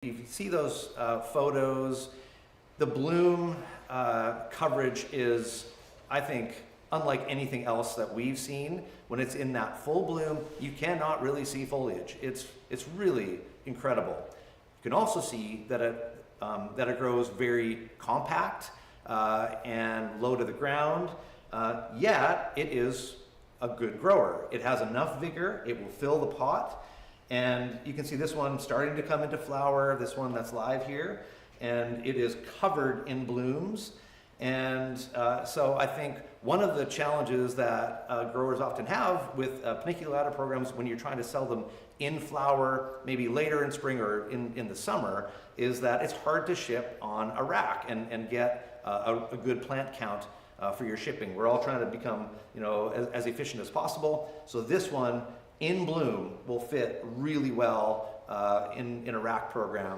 you see those photos, the bloom coverage is, I think, unlike anything else that we've seen. When it's in that full bloom, you cannot really see foliage. It's really incredible. You can also see that it grows very compact and low to the ground, yet it is a good grower. It has enough vigor, it will fill the pot, and you can see this one starting to come into flower, this one that's live here, and it is covered in blooms. And so I think one of the challenges that growers often have with paniculata programs when you're trying to sell them in flower, maybe later in spring or in the summer, is that it's hard to ship on a rack and get a good plant count for your shipping. We're all trying to become, as efficient as possible. So this one in bloom will fit really well in a rack program.